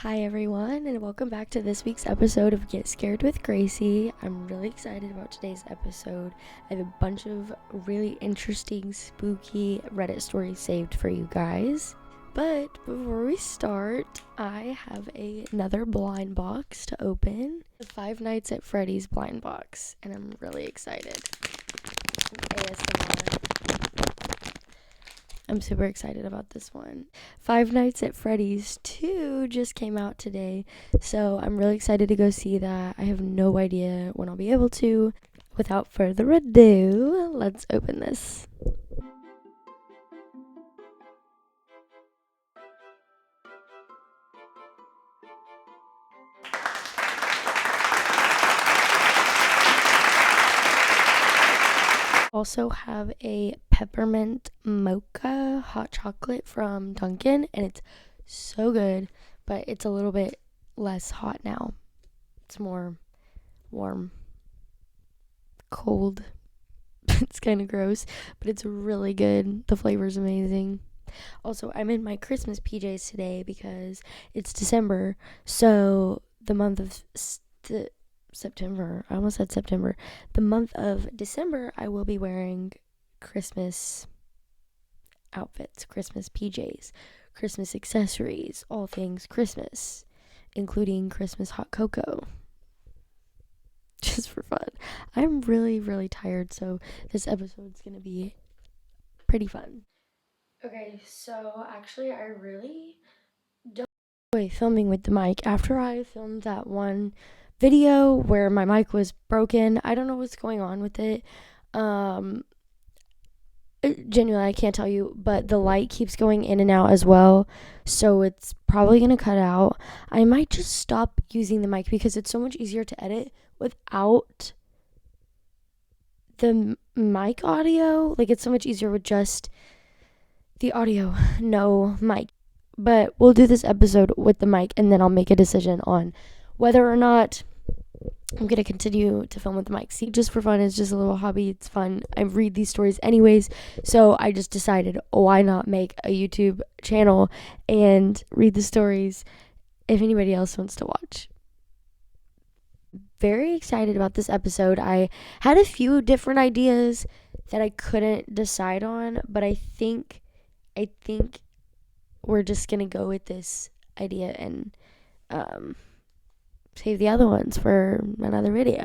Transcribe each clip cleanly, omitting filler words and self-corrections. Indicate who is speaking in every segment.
Speaker 1: Hi everyone, and welcome back to this week's episode of Get Scared with Gracie. I'm really excited about today's episode. I have a bunch of really interesting, spooky Reddit stories saved for you guys. But before we start, I have another blind box to open. The Five Nights at Freddy's blind box, and I'm really excited. ASMR. I'm super excited about this one. Five Nights at Freddy's 2 just came out today, so I'm really excited to go see that. I have no idea when I'll be able to. Without further ado, let's open this. Also have a peppermint mocha hot chocolate from Dunkin', and it's so good, but it's a little bit less hot now. It's more warm, cold. It's kind of gross, but it's really good. The flavor's amazing. Also, I'm in my Christmas PJs today because it's December, so the month of September, I almost said September, the month of December, I will be wearing Christmas outfits, Christmas PJs, Christmas accessories, all things Christmas, including Christmas hot cocoa. Just for fun. I'm really, really tired, so this episode's gonna be pretty fun. Okay, so actually, I really don't enjoy filming with the mic. After I filmed that one video where my mic was broken, I don't know what's going on with it. Genuinely, I can't tell you, but the light keeps going in and out as well, so it's probably gonna cut out. I might just stop using the mic because it's so much easier to edit without the mic audio. Like, it's so much easier with just the audio, no mic. But we'll do this episode with the mic, and then I'll make a decision on whether or not I'm going to continue to film with the mic. See, just for fun, it's just a little hobby. It's fun. I read these stories anyways, so I just decided, why not make a YouTube channel and read the stories if anybody else wants to watch. Very excited about this episode. I had a few different ideas that I couldn't decide on, but I think we're just gonna go with this idea and save the other ones for another video.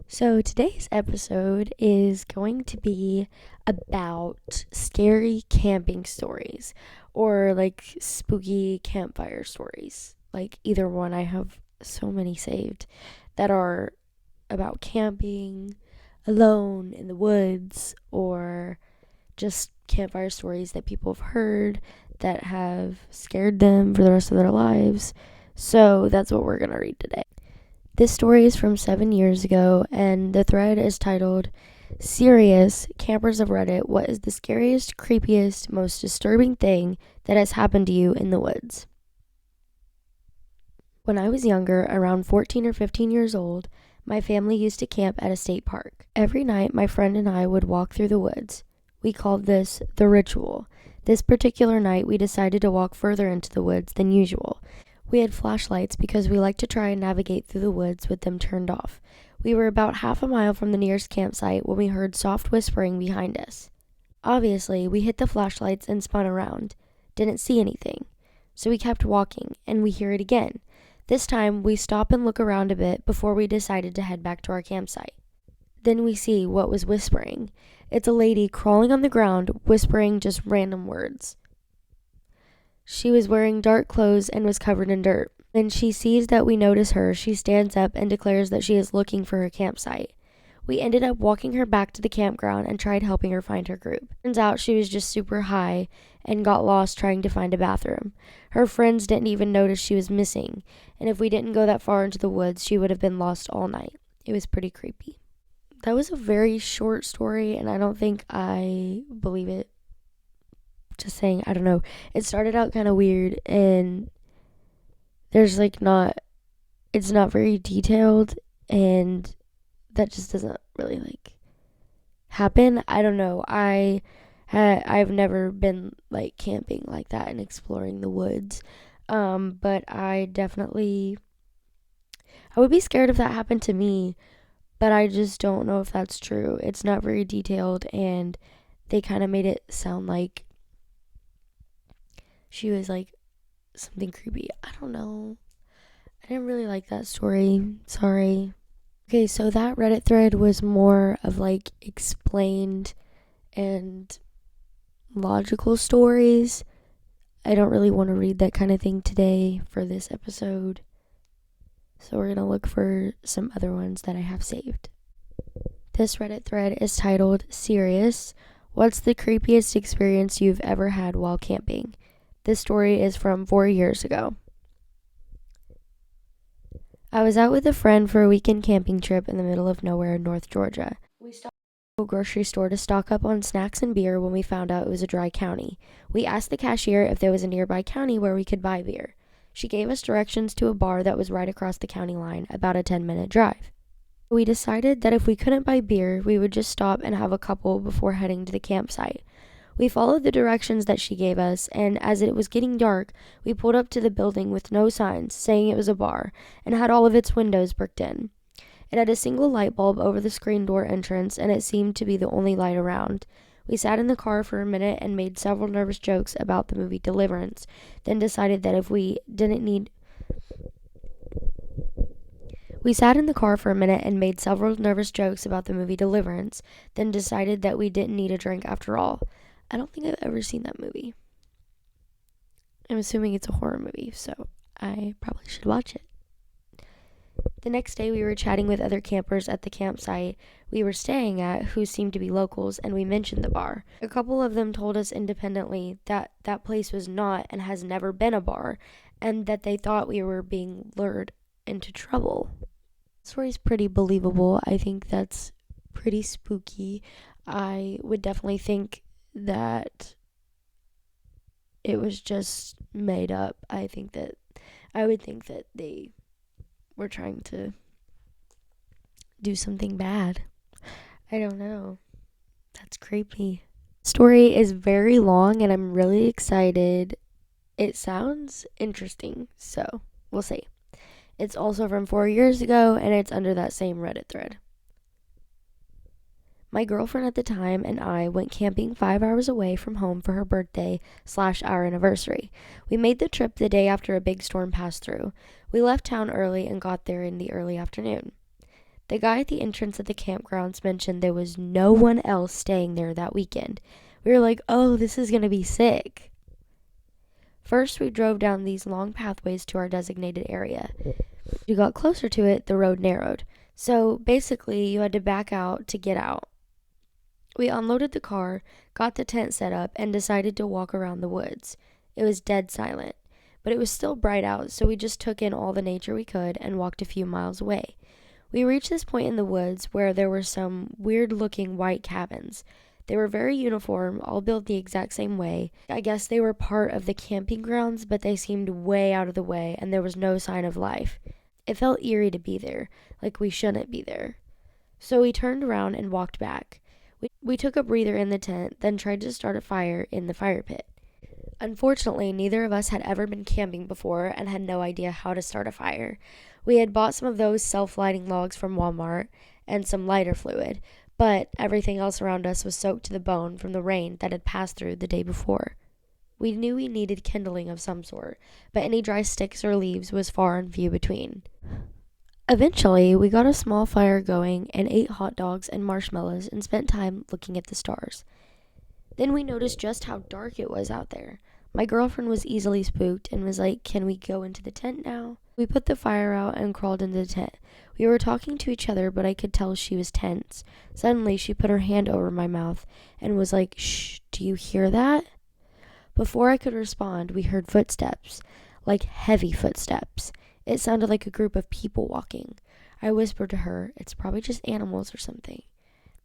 Speaker 1: So today's episode is going to be about scary camping stories, or like spooky campfire stories. Like either one. I have so many saved that are about camping, alone in the woods, or just campfire stories that people have heard that have scared them for the rest of their lives. So that's what we're going to read today. This story is from 7 years ago, and the thread is titled, Serious Campers of Reddit, what is the scariest, creepiest, most disturbing thing that has happened to you in the woods? When I was younger, around 14 or 15 years old, my family used to camp at a state park. Every night, my friend and I would walk through the woods. We called this the ritual. This particular night, we decided to walk further into the woods than usual. We had flashlights because we liked to try and navigate through the woods with them turned off. We were about half a mile from the nearest campsite when we heard soft whispering behind us. Obviously, we hit the flashlights and spun around. Didn't see anything. So we kept walking, and we hear it again. This time, we stop and look around a bit before we decided to head back to our campsite. Then we see what was whispering. It's a lady crawling on the ground, whispering just random words. She was wearing dark clothes and was covered in dirt. When she sees that we notice her, she stands up and declares that she is looking for her campsite. We ended up walking her back to the campground and tried helping her find her group. Turns out she was just super high and got lost trying to find a bathroom. Her friends didn't even notice she was missing, and if we didn't go that far into the woods, she would have been lost all night. It was pretty creepy. That was a very short story, and I don't think I believe it. Just saying, I don't know. It started out kind of weird, and there's it's not very detailed, and that just doesn't really happen. I don't know. I've never been camping like that and exploring the woods. But I would be scared if that happened to me, but I just don't know if that's true. It's not very detailed, and they kind of made it sound like she was like something creepy. I don't know. I didn't really like that story. Sorry. Okay, so that Reddit thread was more of like explained and logical stories. I don't really want to read that kind of thing today for this episode. So we're going to look for some other ones that I have saved. This Reddit thread is titled Serious. What's the creepiest experience you've ever had while camping? This story is from 4 years ago. I was out with a friend for a weekend camping trip in the middle of nowhere in North Georgia. We stopped at a grocery store to stock up on snacks and beer when we found out it was a dry county. We asked the cashier if there was a nearby county where we could buy beer. She gave us directions to a bar that was right across the county line, about a 10-minute drive. We decided that if we couldn't buy beer, we would just stop and have a couple before heading to the campsite. We followed the directions that she gave us, and as it was getting dark, we pulled up to the building with no signs, saying it was a bar, and had all of its windows bricked in. It had a single light bulb over the screen door entrance, and it seemed to be the only light around. We sat in the car for a minute and made several nervous jokes about the movie Deliverance, then decided that we didn't need a drink after all. I don't think I've ever seen that movie. I'm assuming it's a horror movie, so I probably should watch it. The next day, we were chatting with other campers at the campsite we were staying at who seemed to be locals, and we mentioned the bar. A couple of them told us independently that that place was not and has never been a bar, and that they thought we were being lured into trouble. The story's pretty believable. I think that's pretty spooky. I would definitely think that it was just made up. I would think that they were trying to do something bad. I don't know. That's creepy. Story is very long and I'm really excited. It sounds interesting, so we'll see. It's also from 4 years ago and it's under that same Reddit thread. My girlfriend at the time and I went camping 5 hours away from home for her birthday/our anniversary. We made the trip the day after a big storm passed through. We left town early and got there in the early afternoon. The guy at the entrance of the campgrounds mentioned there was no one else staying there that weekend. We were like, oh, this is going to be sick. First, we drove down these long pathways to our designated area. As we got closer to it, the road narrowed. So basically, you had to back out to get out. We unloaded the car, got the tent set up, and decided to walk around the woods. It was dead silent, but it was still bright out, so we just took in all the nature we could and walked a few miles away. We reached this point in the woods where there were some weird-looking white cabins. They were very uniform, all built the exact same way. I guess they were part of the camping grounds, but they seemed way out of the way, and there was no sign of life. It felt eerie to be there, like we shouldn't be there. So we turned around and walked back. We took a breather in the tent, then tried to start a fire in the fire pit. Unfortunately, neither of us had ever been camping before and had no idea how to start a fire. We had bought some of those self-lighting logs from Walmart and some lighter fluid, but everything else around us was soaked to the bone from the rain that had passed through the day before. We knew we needed kindling of some sort, but any dry sticks or leaves was far and few between. Eventually, we got a small fire going and ate hot dogs and marshmallows and spent time looking at the stars. Then we noticed just how dark it was out there. My girlfriend was easily spooked and was like, "Can we go into the tent now?" We put the fire out and crawled into the tent. We were talking to each other, but I could tell she was tense. Suddenly, she put her hand over my mouth and was like, "Shh, do you hear that?" Before I could respond, we heard footsteps, like heavy footsteps. It sounded like a group of people walking. I whispered to her, "It's probably just animals or something."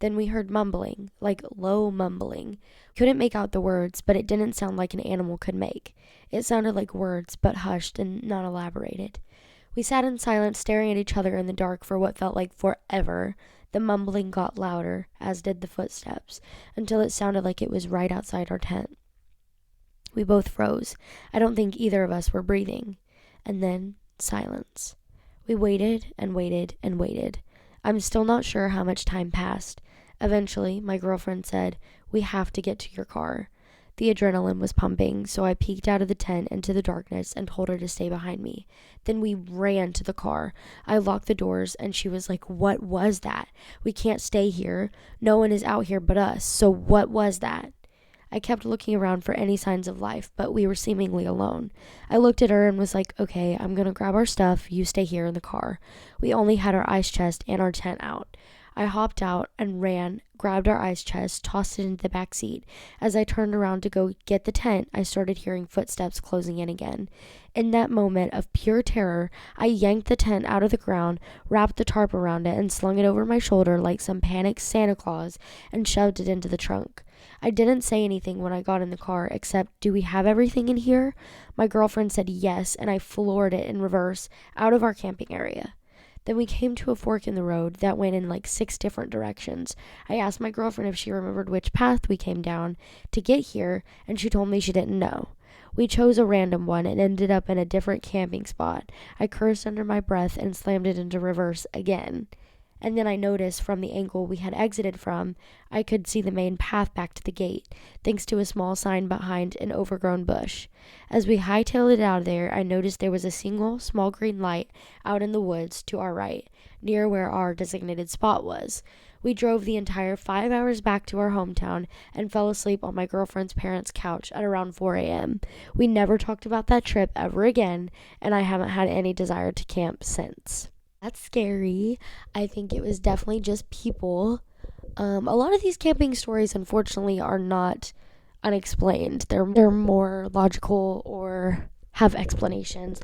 Speaker 1: Then we heard mumbling, like low mumbling. Couldn't make out the words, but it didn't sound like an animal could make. It sounded like words, but hushed and not elaborated. We sat in silence, staring at each other in the dark for what felt like forever. The mumbling got louder, as did the footsteps, until it sounded like it was right outside our tent. We both froze. I don't think either of us were breathing. And then silence. We waited and waited and waited. I'm still not sure how much time passed. Eventually, my girlfriend said, "We have to get to your car." The adrenaline was pumping, so I peeked out of the tent into the darkness and told her to stay behind me. Then we ran to the car. I locked the doors, and she was like, "What was that? We can't stay here. No one is out here but us. So what was that?" I kept looking around for any signs of life, but we were seemingly alone. I looked at her and was like, "Okay, I'm gonna grab our stuff. You stay here in the car." We only had our ice chest and our tent out. I hopped out and ran, grabbed our ice chest, tossed it into the back seat. As I turned around to go get the tent, I started hearing footsteps closing in again. In that moment of pure terror, I yanked the tent out of the ground, wrapped the tarp around it, and slung it over my shoulder like some panicked Santa Claus and shoved it into the trunk. I didn't say anything when I got in the car except, "Do we have everything in here?" My girlfriend said yes, and I floored it in reverse out of our camping area. Then we came to a fork in the road that went in like 6 different directions. I asked my girlfriend if she remembered which path we came down to get here, and she told me she didn't know. We chose a random one and ended up in a different camping spot. I cursed under my breath and slammed it into reverse again. And then I noticed from the angle we had exited from, I could see the main path back to the gate, thanks to a small sign behind an overgrown bush. As we hightailed it out of there, I noticed there was a single small green light out in the woods to our right, near where our designated spot was. We drove the entire 5 hours back to our hometown and fell asleep on my girlfriend's parents' couch at around 4 a.m. We never talked about that trip ever again, and I haven't had any desire to camp since. That's scary. I think it was definitely just people. A lot of these camping stories, unfortunately, are not unexplained. They're more logical or have explanations.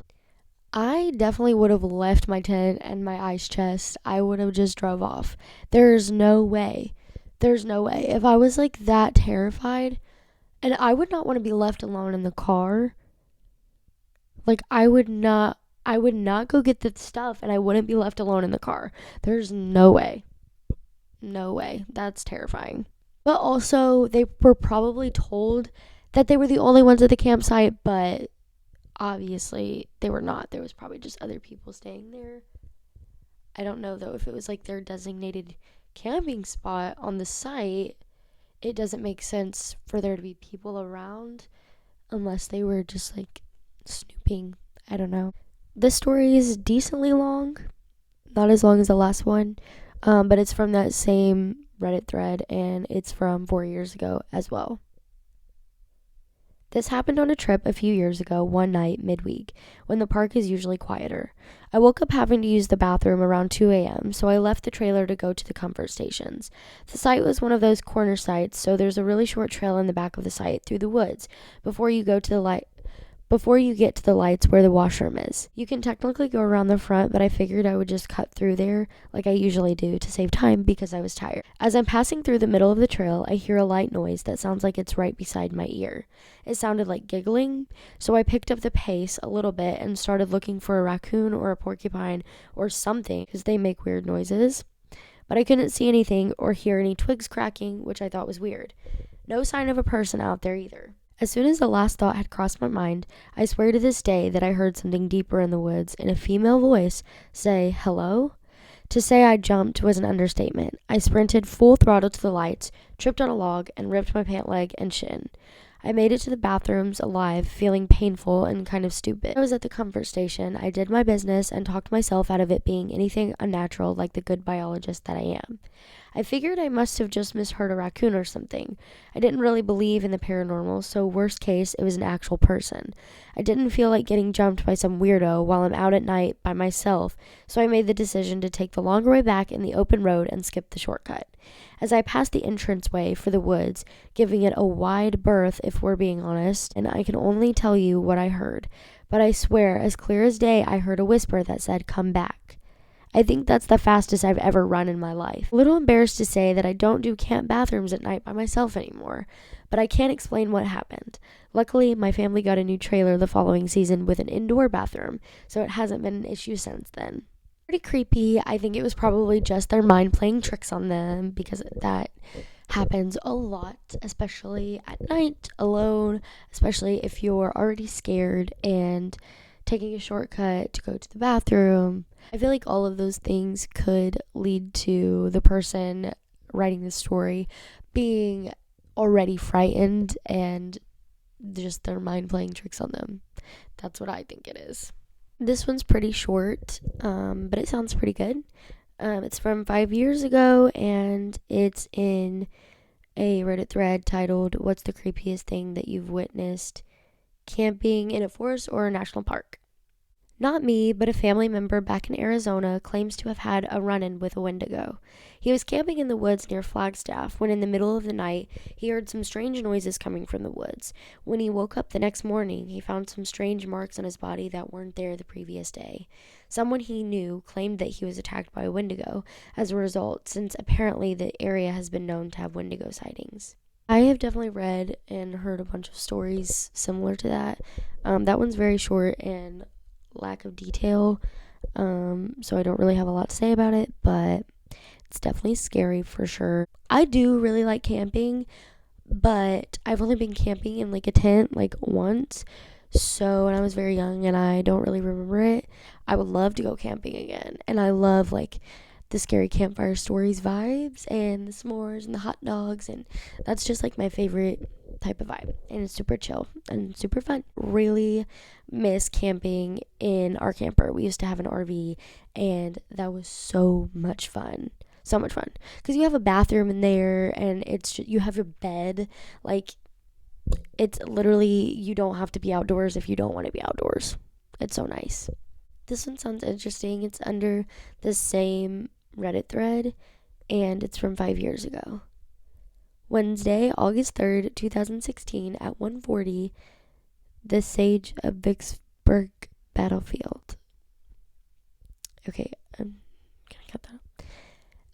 Speaker 1: I definitely would have left my tent and my ice chest. I would have just drove off. There's no way. There's no way. If I was like that terrified, and I would not want to be left alone in the car. Like I would not go get the stuff and I wouldn't be left alone in the car. There's no way. No way. That's terrifying. But also, they were probably told that they were the only ones at the campsite, but obviously they were not. There was probably just other people staying there. I don't know, though, if it was like their designated camping spot on the site. It doesn't make sense for there to be people around unless they were just like snooping. I don't know. This story is decently long, not as long as the last one, but it's from that same Reddit thread, and it's from 4 years ago as well. This happened on a trip a few years ago, one night midweek, when the park is usually quieter. I woke up having to use the bathroom around 2 a.m., so I left the trailer to go to the comfort stations. The site was one of those corner sites, so there's a really short trail in the back of the site through the woods before you get to the lights where the washroom is. You can technically go around the front, but I figured I would just cut through there like I usually do to save time because I was tired. As I'm passing through the middle of the trail, I hear a light noise that sounds like it's right beside my ear. It sounded like giggling, so I picked up the pace a little bit and started looking for a raccoon or a porcupine or something because they make weird noises. But I couldn't see anything or hear any twigs cracking, which I thought was weird. No sign of a person out there either. As soon as the last thought had crossed my mind, I swear to this day that I heard something deeper in the woods in a female voice say, "Hello?" To say I jumped was an understatement. I sprinted full throttle to the lights, tripped on a log, and ripped my pant leg and shin. I made it to the bathrooms alive, feeling painful and kind of stupid. I was at the comfort station. I did my business and talked myself out of it being anything unnatural like the good biologist that I am. I figured I must have just misheard a raccoon or something. I didn't really believe in the paranormal, so worst case, it was an actual person. I didn't feel like getting jumped by some weirdo while I'm out at night by myself, so I made the decision to take the longer way back in the open road and skip the shortcut. As I passed the entranceway for the woods, giving it a wide berth if we're being honest, and I can only tell you what I heard, but I swear, as clear as day, I heard a whisper that said, "Come back." I think that's the fastest I've ever run in my life. A little embarrassed to say that I don't do camp bathrooms at night by myself anymore, but I can't explain what happened. Luckily, my family got a new trailer the following season with an indoor bathroom, so it hasn't been an issue since then. Pretty creepy. I think it was probably just their mind playing tricks on them because that happens a lot, especially at night, alone, especially if you're already scared and taking a shortcut to go to the bathroom. I feel like all of those things could lead to the person writing the story being already frightened and just their mind playing tricks on them. That's what I think it is. This one's pretty short, but it sounds pretty good. It's from 5 years ago, and it's in a Reddit thread titled, "What's the creepiest thing that you've witnessed camping in a forest or a national park?" Not me, but a family member back in Arizona claims to have had a run in with a Wendigo. He was camping in the woods near Flagstaff when, in the middle of the night, he heard some strange noises coming from the woods. When he woke up the next morning, he found some strange marks on his body that weren't there the previous day. Someone he knew claimed that he was attacked by a Wendigo as a result, since apparently the area has been known to have Wendigo sightings. I have definitely read and heard a bunch of stories similar to that. That one's very short and lack of detail, so I don't really have a lot to say about it, but it's definitely scary for sure. I do really like camping, but I've only been camping in like a tent like once, so when I was very young and I don't really remember it. I would love to go camping again, and I love like the scary campfire stories vibes and the s'mores and the hot dogs, and that's just like my favorite type of vibe, and it's super chill and super fun. Really miss camping in our camper. We used to have an RV, and that was so much fun. So much fun because you have a bathroom in there, and it's just, you have your bed. Like, it's literally, you don't have to be outdoors if you don't want to be outdoors. It's so nice. This one sounds interesting. It's under the same Reddit thread, and it's from 5 years ago. Wednesday, August 3rd, 2016 at 1:40, the Siege of Vicksburg battlefield. Okay, I'm gonna cut that out.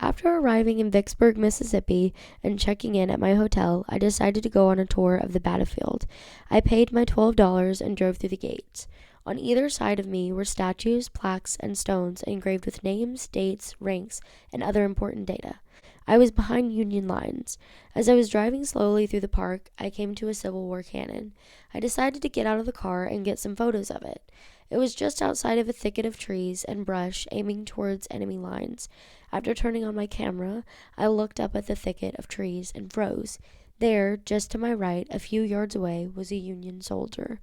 Speaker 1: After arriving in Vicksburg, Mississippi, and checking in at my hotel, I decided to go on a tour of the battlefield. I paid my $12 and drove through the gates. On either side of me were statues, plaques, and stones engraved with names, dates, ranks, and other important data. I was behind Union lines. As I was driving slowly through the park, I came to a Civil War cannon. I decided to get out of the car and get some photos of it. It was just outside of a thicket of trees and brush aiming towards enemy lines. After turning on my camera, I looked up at the thicket of trees and froze. There, just to my right, a few yards away, was a Union soldier.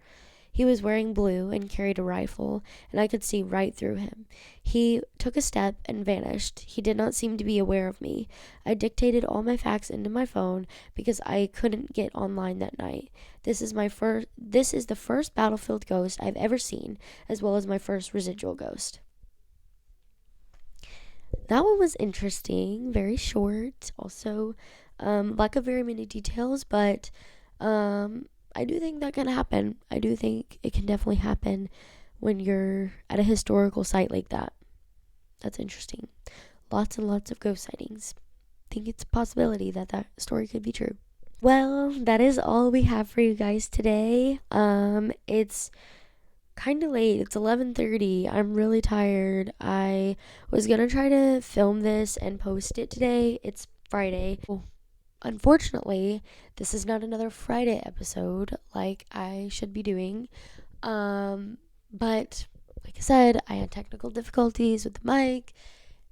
Speaker 1: He was wearing blue and carried a rifle, and I could see right through him. He took a step and vanished. He did not seem to be aware of me. I dictated all my facts into my phone because I couldn't get online that night. This is the first battlefield ghost I've ever seen, as well as my first residual ghost. That one was interesting, very short. Also, lack of very many details, but I do think that can happen. I do think it can definitely happen when you're at a historical site like that. That's interesting. Lots and lots of ghost sightings. I think it's a possibility that that story could be true. Well, that is all we have for you guys today. It's kind of late. It's 11:30. I'm really tired. I was going to try to film this and post it today. It's Friday. Unfortunately, this is not another Friday episode like I should be doing. But like I said, I had technical difficulties with the mic,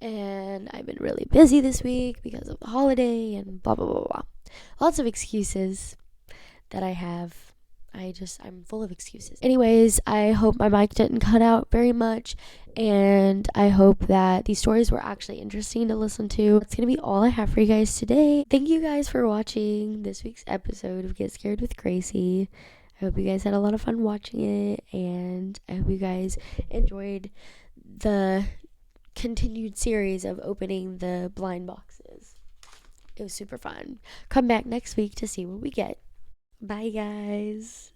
Speaker 1: and I've been really busy this week because of the holiday and blah blah blah blah. Lots of excuses that I have. I'm full of excuses. Anyways, I hope my mic didn't cut out very much, and I hope that these stories were actually interesting to listen to. That's gonna be all I have for you guys today. Thank you guys for watching this week's episode of Get Scared with Gracie. I hope you guys had a lot of fun watching it, and I hope you guys enjoyed the continued series of opening the blind boxes. It was super fun. Come back next week to see what we get. Bye, guys.